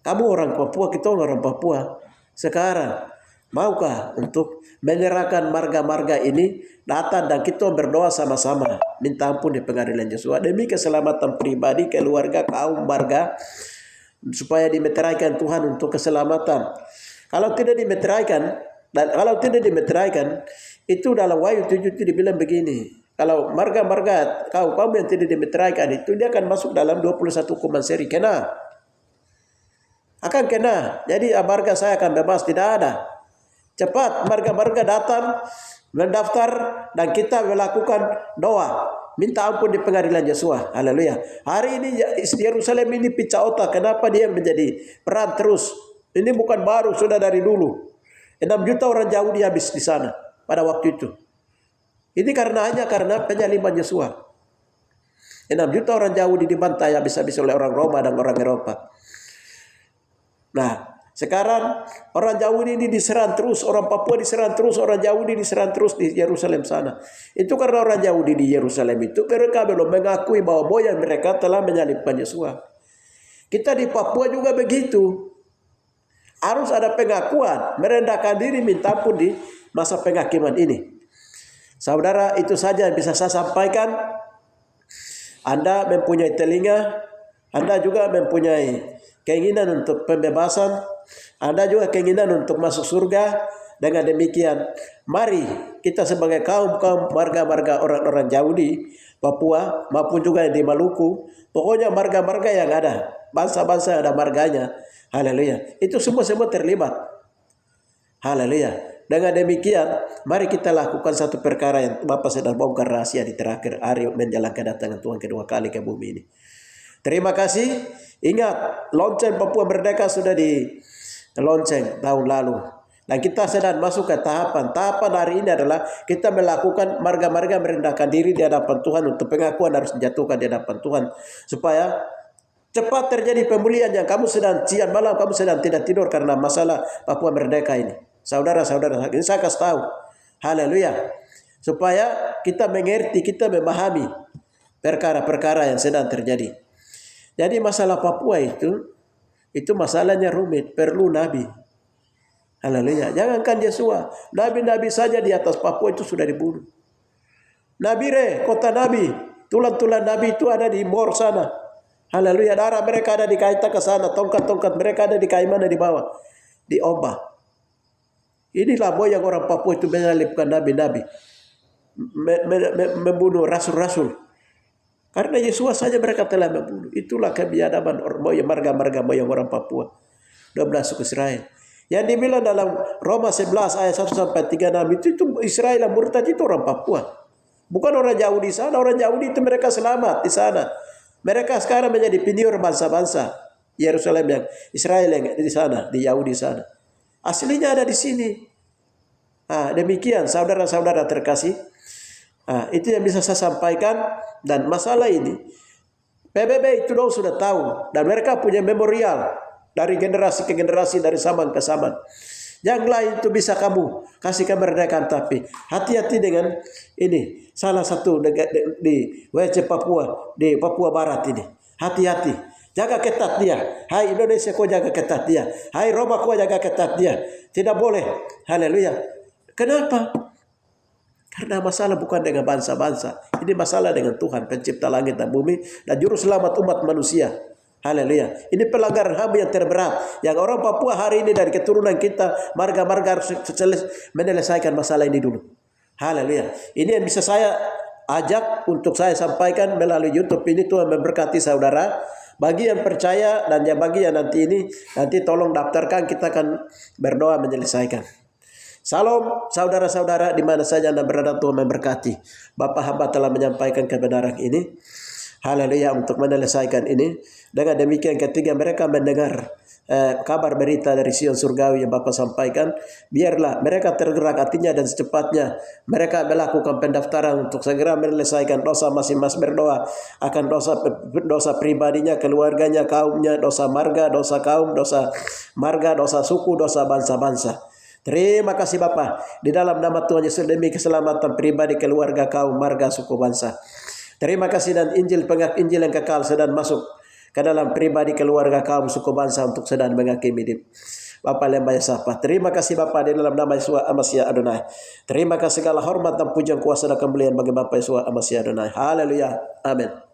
kamu orang Papua, kita orang Papua, sekarang maukah untuk menyerahkan marga-marga ini datang dan kita berdoa sama-sama minta ampun di pengadilan Yesus demi keselamatan pribadi, keluarga, kaum, marga, supaya dimeteraikan Tuhan untuk keselamatan. Kalau tidak dimeteraikan, dan kalau tidak dimeteraikan, itu dalam Wahyu 7 itu dibilang begini, kalau marga-marga kaum yang tidak dimeteraikan itu dia akan masuk dalam 21 hukuman seri, kena. Akan kena. Jadi marga saya akan bebas, tidak ada. Cepat marga-marga datang, mendaftar, dan kita melakukan doa. Minta ampun di pengadilan Yesus. Haleluya. Hari ini Yerusalem ini pecah otak. Kenapa dia menjadi perang terus? Ini bukan baru, sudah dari dulu. 6 juta orang Yahudi habis di sana pada waktu itu. Ini hanya karena penyaliban Yesus. 6 juta orang Yahudi dibantai habis-habis oleh orang Roma dan orang Eropa. Nah, sekarang orang Yahudi ini diserang terus, orang Papua diserang terus, orang Yahudi diserang terus di Yerusalem sana. Itu karena orang Yahudi di Yerusalem itu mereka belum mengakui bahwa moyang mereka telah menyalibkan Yesus. Kita di Papua juga begitu. Harus ada pengakuan, merendahkan diri, minta ampun di masa penghakiman ini. Saudara, itu saja yang bisa saya sampaikan. Anda mempunyai telinga, Anda juga mempunyai keinginan untuk pembebasan, Anda juga keinginan untuk masuk surga. Dengan demikian, mari kita sebagai kaum marga-marga orang-orang Yahudi, Papua maupun juga yang di Maluku, pokoknya marga-marga yang ada, bangsa-bangsa yang ada marganya, haleluya, itu semua terlibat. Haleluya. Dengan demikian, mari kita lakukan satu perkara yang Bapak sedang bongkar rahasia di terakhir hari menjelang kedatangan Tuhan kedua kali ke bumi ini. Terima kasih. Ingat, lonceng Papua Merdeka sudah di lonceng tahun lalu. Dan kita sedang masuk ke tahapan. Tahapan hari ini adalah kita melakukan marga-marga merendahkan diri di hadapan Tuhan, untuk pengakuan harus dijatuhkan di hadapan Tuhan. Supaya cepat terjadi pemulihan yang kamu sedang siang malam, kamu sedang tidak tidur karena masalah Papua Merdeka ini. Saudara-saudara, ini saya kasih tahu. Haleluya. Supaya kita mengerti, kita memahami perkara-perkara yang sedang terjadi. Jadi masalah Papua itu masalahnya rumit, perlu nabi. Haleluya. Jangankan Yesus, nabi-nabi saja di atas Papua itu sudah dibunuh. Nabire, kota nabi, tulang-tulang nabi itu ada di Mor sana. Haleluya. Darah mereka ada di Kaita ke sana, tongkat-tongkat mereka ada di Kaimana di bawah, di Ombak. Inilah yang orang Papua itu menyalibkan nabi-nabi, membunuh rasul-rasul. Karena Yesus saja mereka telah membunuh. Itulah kebiadaban marga-marga moyang orang Papua. 12 suku Israel. Yang dibilang dalam Roma 11 ayat 1 sampai 36 itu Israel yang murtad itu orang Papua. Bukan orang Yahudi sana. Orang Yahudi itu mereka selamat di sana. Mereka sekarang menjadi piniur bangsa-bangsa Yerusalem yang Israel yang di sana, di Yahudi sana. Aslinya ada di sini. Demikian saudara-saudara terkasih. Itu yang bisa saya sampaikan. Dan masalah ini PBB itu dong sudah tahu, dan mereka punya memorial dari generasi ke generasi, dari zaman ke zaman. Yang lain itu bisa kamu kasih kemerdekaan, tapi hati-hati dengan ini. Salah satu di WC Papua, di Papua Barat ini, hati-hati. Jaga ketat dia. Hai Indonesia, kau jaga ketat dia. Hai Roma, kau jaga ketat dia. Tidak boleh. Haleluya. Kenapa? Karena masalah bukan dengan bangsa-bangsa. Ini masalah dengan Tuhan, pencipta langit dan bumi, dan juru selamat umat manusia. Haleluya. Ini pelanggaran HAM yang terberat. Yang orang Papua hari ini dari keturunan kita, marga-marga harus menyelesaikan masalah ini dulu. Haleluya. Ini yang bisa saya ajak untuk saya sampaikan melalui YouTube ini. Tuhan memberkati saudara. Bagi yang percaya dan yang bagi yang nanti tolong daftarkan, kita akan berdoa menyelesaikan. Salam saudara-saudara di mana saja Anda berada, Tuhan memberkati. Bapak hamba telah menyampaikan kebenaran ini. Haleluya, untuk menyelesaikan ini. Dengan demikian ketika mereka mendengar kabar berita dari Sion surgawi yang Bapak sampaikan, biarlah mereka tergerak hatinya dan secepatnya mereka melakukan pendaftaran untuk segera menyelesaikan dosa masing-masing, berdoa akan dosa pribadinya, keluarganya, kaumnya, dosa marga, dosa kaum, dosa marga, dosa suku, dosa bangsa-bangsa. Terima kasih Bapa, di dalam nama Tuhan Yesus demi keselamatan pribadi, keluarga, kaum, marga, suku, bangsa. Terima kasih dan Injil yang kekal sedang masuk ke dalam pribadi, keluarga, kaum, suku, bangsa untuk sedang menghakimi hidup. Bapa lembah sapa. Terima kasih Bapa di dalam nama Yesus Amasia Adonai. Terima kasih segala hormat dan pujian kuasa dan kemuliaan bagi Bapa Yesus Amasia Adonai. Haleluya. Amin.